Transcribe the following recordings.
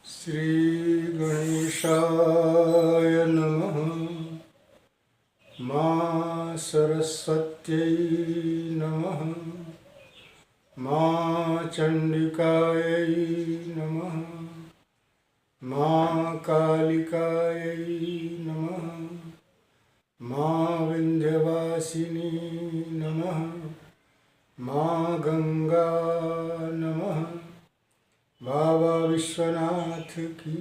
श्री गणेशाय नमः। मां सरस्वत्यै नमः। मां चण्डिकायै नमः। मां कालिकायै नमः। मां विन्ध्यवासिनी नमः। मां गंगा नमः। बाबा विश्वनाथ की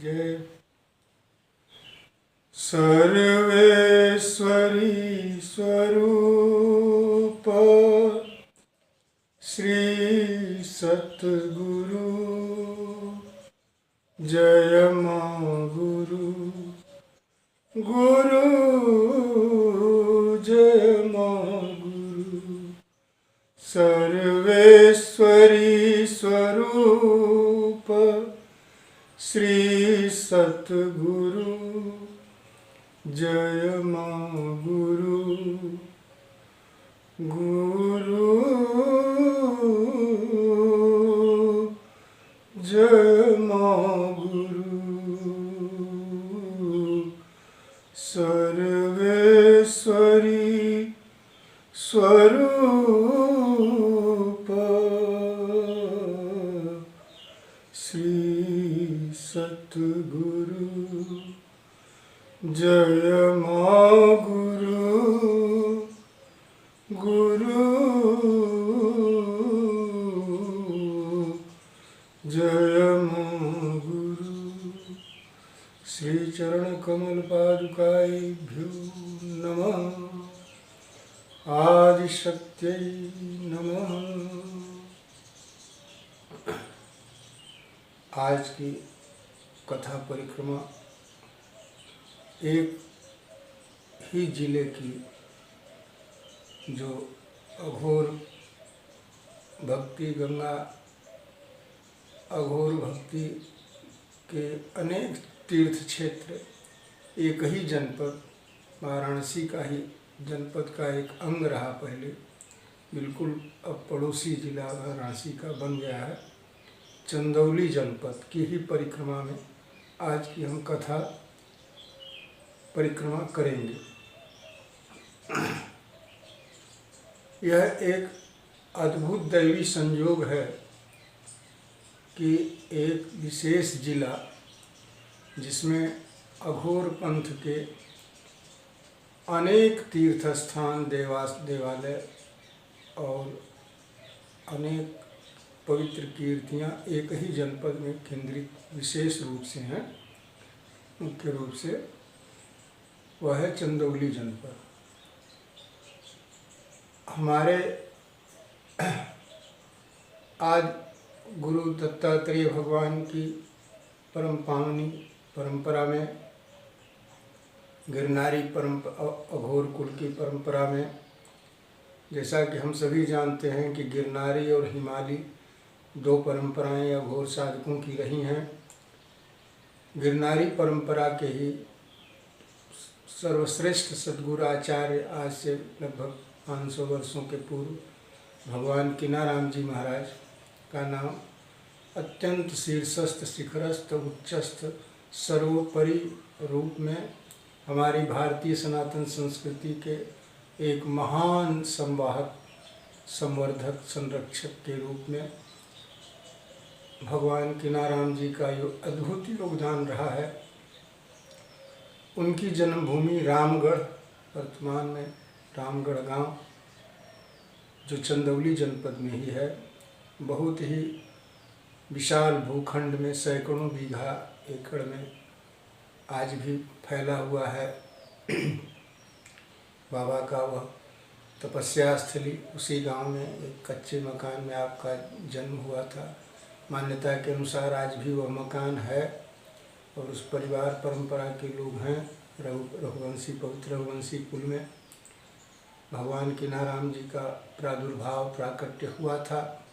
जय। सर्वेश्वरी स्वरूप श्री सतगुरु जय मां गुरु। गुरु जय मां गुरु। सर्वेश्वरी स्वरूप श्री सतगुरु जय मां गुरु। गुरु जय मां गुरु। सर्वेश्वरी स्वरूप श्री सतगुरु जय मां गुरु। गुरु जय मां गुरु। श्री चरण कमल पादुकाभ्यो नमः। आदिशक्त्यै नमः। आज की कथा परिक्रमा एक ही जिले की जो अघोर भक्ति गंगा अघोर भक्ति के अनेक तीर्थ क्षेत्र एक ही जनपद वाराणसी का ही जनपद का एक अंग रहा पहले, बिल्कुल अब पड़ोसी जिला वाराणसी का बन गया है। चंदौली जनपद की ही परिक्रमा में आज की हम कथा परिक्रमा करेंगे। यह एक अद्भुत दैवी संयोग है कि एक विशेष जिला जिसमें अघोर पंथ के अनेक तीर्थ स्थान देवालय और अनेक पवित्र कीर्तियाँ एक ही जनपद में केंद्रित विशेष रूप से हैं। मुख्य रूप से वह है चंदौली जनपद। हमारे आज गुरु दत्तात्रेय भगवान की परम पावनी परंपरा में, गिरनारी अघोर कुल की परंपरा में, जैसा कि हम सभी जानते हैं कि गिरनारी और हिमालय दो परंपराएं अघोर साधकों की रही हैं। गिरनारी परंपरा के ही सर्वश्रेष्ठ सद्गुरु आचार्य आज से लगभग 500 वर्षों के पूर्व भगवान किनाराम जी महाराज का नाम अत्यंत शीर्षस्थ शिखरस्थ उच्चस्थ सर्वोपरि रूप में हमारी भारतीय सनातन संस्कृति के एक महान संवाहक संवर्धक संरक्षक के रूप में भगवान किनाराम जी का अद्भुत योगदान रहा है। उनकी जन्मभूमि रामगढ़, वर्तमान में रामगढ़ गांव जो चंदौली जनपद में ही है, बहुत ही विशाल भूखंड में सैकड़ों बीघा एकड़ में आज भी फैला हुआ है। बाबा का वह तपस्या स्थली, उसी गांव में एक कच्चे मकान में आपका जन्म हुआ था। मान्यता के अनुसार आज भी वह मकान है और उस परिवार परंपरा के लोग हैं। रघुवंशी पवित्र रघुवंशी कुल में भगवान किनाराम जी का प्रादुर्भाव प्राकट्य हुआ था।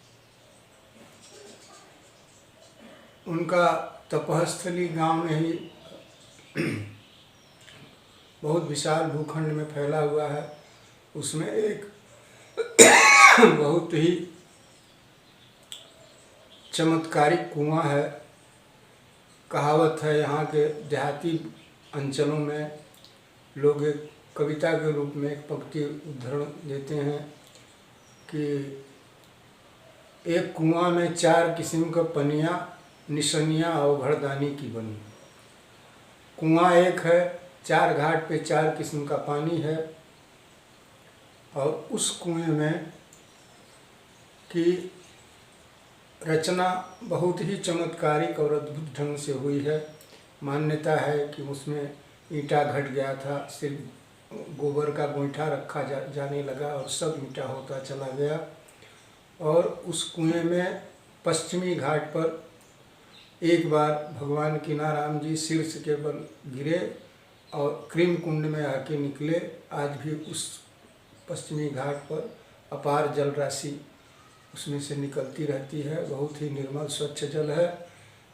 उनका तपस्थली गांव में ही बहुत विशाल भूखंड में फैला हुआ है। उसमें एक बहुत ही चमत्कारिक कुआं है कहावत है, यहाँ के देहाती अंचलों में लोग एक कविता के रूप में एक पंक्ति उद्धरण देते हैं कि एक कुआं में 4 किस्म का पनिया, निशनिया और घड़दानी की बनी। कुआं एक है, 4 घाट पे 4 किस्म का पानी है, और उस कुएं में की रचना बहुत ही चमत्कारिक और अद्भुत ढंग से हुई है। मान्यता है कि उसमें ईंटा घट गया था, सिर्फ गोबर का गोईठा रखा जाने लगा और सब ईंटा होता चला गया। और उस कुएं में पश्चिमी घाट पर एक बार भगवान किनाराम जी शीर्ष के बल गिरे और क्रीम कुंड में आके निकले। आज भी उस पश्चिमी घाट पर अपार जल राशि उसमें से निकलती रहती है। बहुत ही निर्मल स्वच्छ जल है।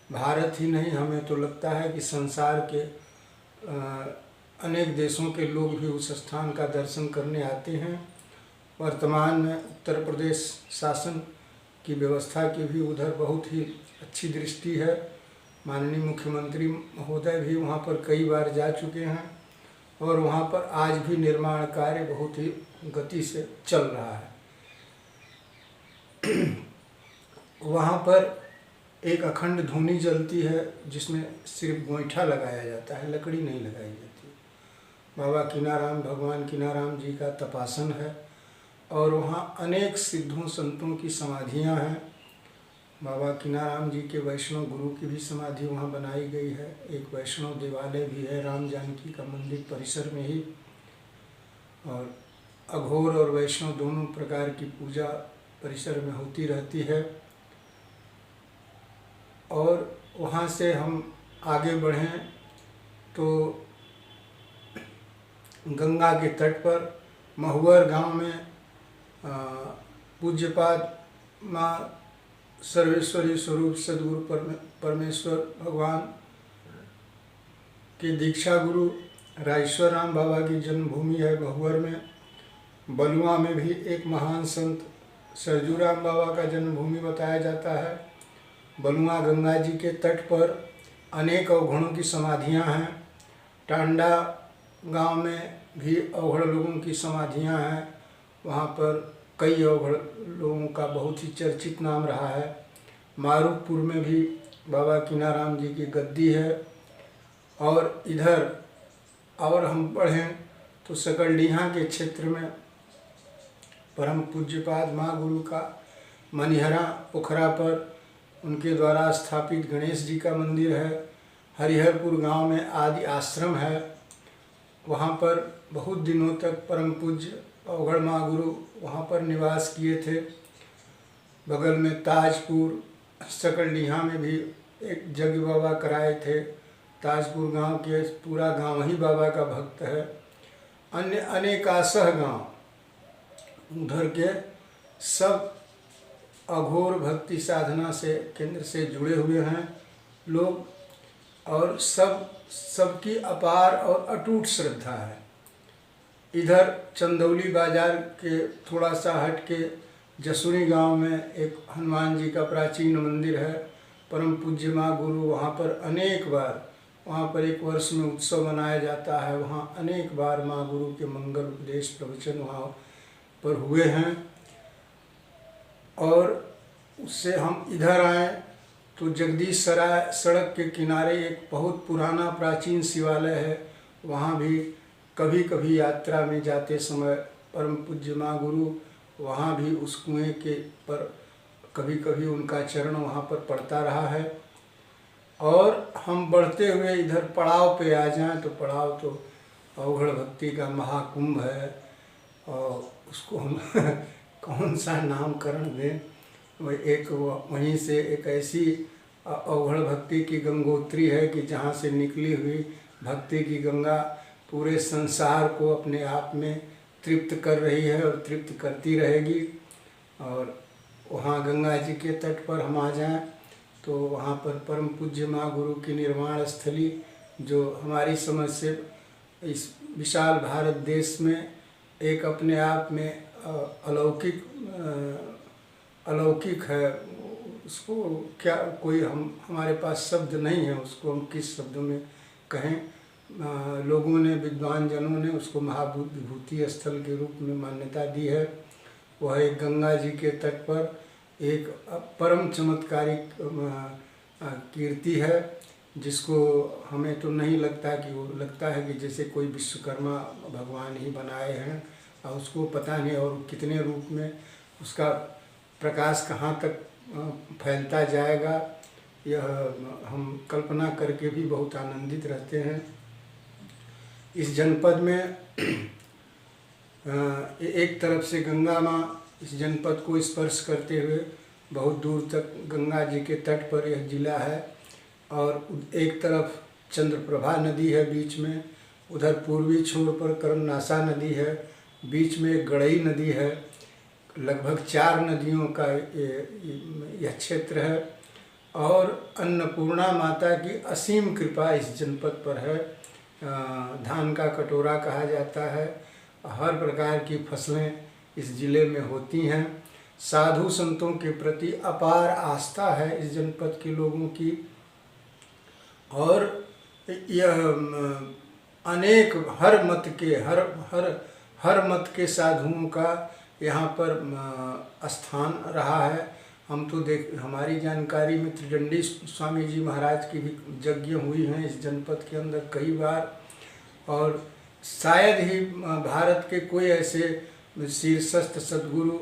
भारत ही नहीं, हमें तो लगता है कि संसार के अनेक देशों के लोग भी उस स्थान का दर्शन करने आते हैं। वर्तमान में उत्तर प्रदेश शासन की व्यवस्था की भी उधर बहुत ही अच्छी दृष्टि है। माननीय मुख्यमंत्री महोदय भी वहाँ पर कई बार जा चुके हैं और वहाँ पर आज भी निर्माण कार्य बहुत ही गति से चल रहा है। वहाँ पर एक अखंड धूनी जलती है जिसमें सिर्फ गोईठा लगाया जाता है, लकड़ी नहीं लगाई जाती। बाबा किनाराम, भगवान किनाराम जी का तपासन है और वहाँ अनेक सिद्धों संतों की समाधियाँ हैं। बाबा किनाराम जी के वैष्णव गुरु की भी समाधि वहाँ बनाई गई है। एक वैष्णव देवालय भी है राम जानकी का मंदिर परिसर में ही, और अघोर और वैष्णव दोनों प्रकार की पूजा परिसर में होती रहती है। और वहाँ से हम आगे बढ़ें तो गंगा के तट पर महुवर गांव में पूज्यपाद माँ सर्वेश्वरी स्वरूप सदगुरु परमेश्वर भगवान के दीक्षा गुरु राजेश्वर राम बाबा की जन्मभूमि है महुवर में। बलुआ में भी एक महान संत सरजू राम बाबा का जन्मभूमि बताया जाता है। बलुआ गंगा जी के तट पर अनेक अवघड़ों की समाधियां हैं। टांडा गांव में भी अवघड़ लोगों की समाधियां हैं। वहां पर कई अवघड़ लोगों का बहुत ही चर्चित नाम रहा है। मारूपुर में भी बाबा किनाराम जी की गद्दी है। और इधर और हम पढ़ें तो सकलडीहा के क्षेत्र में परम पूज्यपाद माँ गुरु का मनिहरा पोखरा पर उनके द्वारा स्थापित गणेश जी का मंदिर है। हरिहरपुर गांव में आदि आश्रम है। वहाँ पर बहुत दिनों तक परम पूज्य अवघड़ माँ गुरु वहाँ पर निवास किए थे। बगल में ताजपुर सकलडीहा में भी एक यज्ञ बाबा कराए थे। ताजपुर गांव के पूरा गांव ही बाबा का भक्त है। अन्य अनेकासह गांव उधर के सब अघोर भक्ति साधना से केंद्र से जुड़े हुए हैं लोग, और सबकी अपार और अटूट श्रद्धा है। इधर चंदौली बाजार के थोड़ा सा हट के जसुरी गांव में एक हनुमान जी का प्राचीन मंदिर है। परम पूज्य माँ गुरु वहाँ पर अनेक बार, वहाँ पर एक वर्ष में उत्सव मनाया जाता है। वहाँ अनेक बार माँ गुरु के मंगल उपदेश प्रवचन वहाँ पर हुए हैं। और उससे हम इधर आए तो जगदीश सराय सड़क के किनारे एक बहुत पुराना प्राचीन शिवालय है। वहाँ भी कभी कभी यात्रा में जाते समय परम पूज्य माँ गुरु वहाँ भी उस कुएं के पर कभी कभी उनका चरण वहाँ पर पड़ता रहा है। और हम बढ़ते हुए इधर पड़ाव पे आ जाएं तो पड़ाव तो अवघड़ भक्ति का महाकुंभ है, और उसको हम कौन सा नामकरण दें। वहीं से एक ऐसी अवघड़ भक्ति की गंगोत्री है कि जहाँ से निकली हुई भक्ति की गंगा पूरे संसार को अपने आप में तृप्त कर रही है और तृप्त करती रहेगी। और वहाँ गंगा जी के तट पर हम आ जाएं तो वहाँ पर परम पूज्य माँ गुरु की निर्वाण स्थली, जो हमारी समझ से इस विशाल भारत देश में एक अपने आप में अलौकिक है। उसको क्या कोई हमारे पास शब्द नहीं है उसको हम किस शब्दों में कहें। लोगों ने, विद्वान जनों ने उसको महाभूत विभूति स्थल के रूप में मान्यता दी है। वह एक गंगा जी के तट पर एक परम चमत्कारिक कीर्ति है, जिसको हमें तो नहीं लगता कि वो, लगता है कि जैसे कोई विश्वकर्मा भगवान ही बनाए हैं, और उसको पता नहीं और कितने रूप में उसका प्रकाश कहाँ तक फैलता जाएगा, यह हम कल्पना करके भी बहुत आनंदित रहते हैं। इस जनपद में एक तरफ से गंगा माँ इस जनपद को स्पर्श करते हुए बहुत दूर तक गंगा जी के तट पर यह जिला है, और एक तरफ चंद्रप्रभा नदी है बीच में, उधर पूर्वी छोर पर कर्मनाशा नदी है, बीच में गड़ई नदी है। लगभग 4 नदियों का यह क्षेत्र है, और अन्नपूर्णा माता की असीम कृपा इस जनपद पर है। धान का कटोरा कहा जाता है, हर प्रकार की फसलें इस ज़िले में होती हैं। साधु संतों के प्रति अपार आस्था है इस जनपद के लोगों की, और यह अनेक हर मत के साधुओं का यहाँ पर स्थान रहा है। हम तो हमारी जानकारी में त्रिदंडी स्वामी जी महाराज की भी यज्ञ हुई हैं इस जनपद के अंदर कई बार, और शायद ही भारत के कोई ऐसे शीर्षस्थ सद्गुरु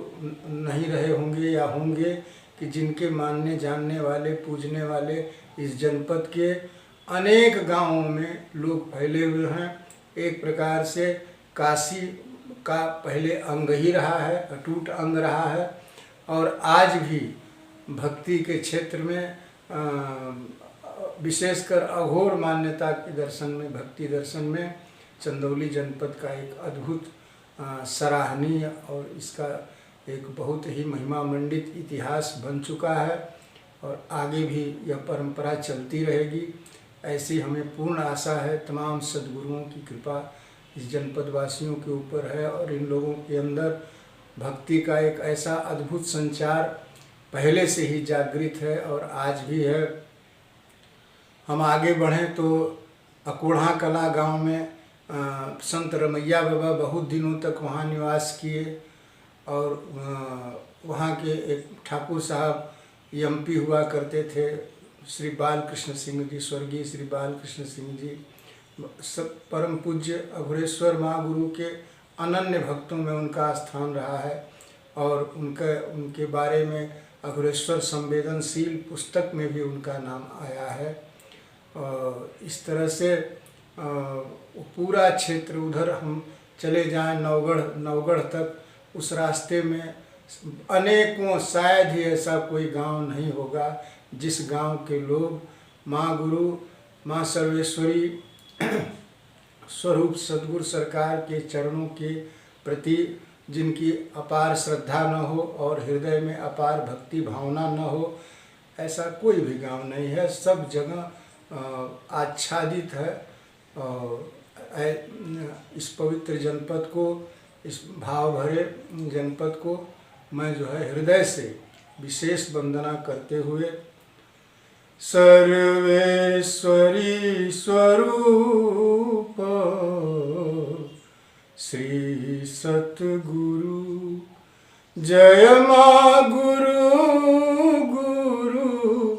नहीं रहे होंगे या होंगे कि जिनके मानने जानने वाले, पूजने वाले इस जनपद के अनेक गांवों में लोग फैले हुए हैं। एक प्रकार से काशी का पहले अंग ही रहा है, अटूट अंग रहा है, और आज भी भक्ति के क्षेत्र में विशेषकर अघोर मान्यता के दर्शन में, भक्ति दर्शन में चंदौली जनपद का एक अद्भुत सराहनीय और इसका एक बहुत ही महिमा मंडित इतिहास बन चुका है, और आगे भी यह परंपरा चलती रहेगी, ऐसी हमें पूर्ण आशा है। तमाम सद्गुरुओं की कृपा इस जनपद वासियों के ऊपर है, और इन लोगों के अंदर भक्ति का एक ऐसा अद्भुत संचार पहले से ही जागृत है और आज भी है। हम आगे बढ़ें तो अकोढ़ा कला गांव में संत रमैया बाबा बहुत दिनों तक वहाँ निवास किए, और वहाँ के एक ठाकुर साहब एमपी हुआ करते थे, श्री बालकृष्ण सिंह जी, स्वर्गीय श्री बालकृष्ण सिंह जी, सब परम पूज्य अघोरेश्वर महागुरु के अनन्य भक्तों में उनका स्थान रहा है, और उनके बारे में अघोरेश्वर संवेदनशील पुस्तक में भी उनका नाम आया है। और इस तरह से पूरा क्षेत्र, उधर हम चले जाएं नवगढ़ तक, उस रास्ते में अनेकों, शायद ही ऐसा कोई गांव नहीं होगा जिस गांव के लोग माँ गुरु, माँ सर्वेश्वरी स्वरूप सद्गुरु सरकार के चरणों के प्रति जिनकी अपार श्रद्धा न हो और हृदय में अपार भक्ति भावना न हो, ऐसा कोई भी गांव नहीं है। सब जगह आच्छादित है, और इस पवित्र जनपद को, इस भाव भरे जनपद को मैं जो है हृदय से विशेष वंदना करते हुए, सर्वेश्वरी स्वरूप श्री सतगुरु, जय माँ गुरु गुरु,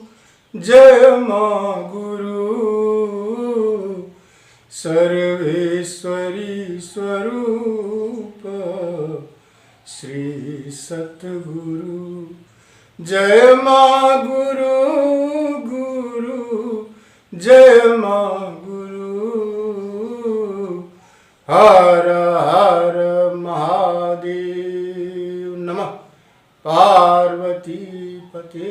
जय माँ गुरु, सर्वेश्वरी स्वरूप श्री सतगुरु, जय माँ गुरु गुरु, जय माँ गुरु, हर हर महादेव, नमः पार्वती पते।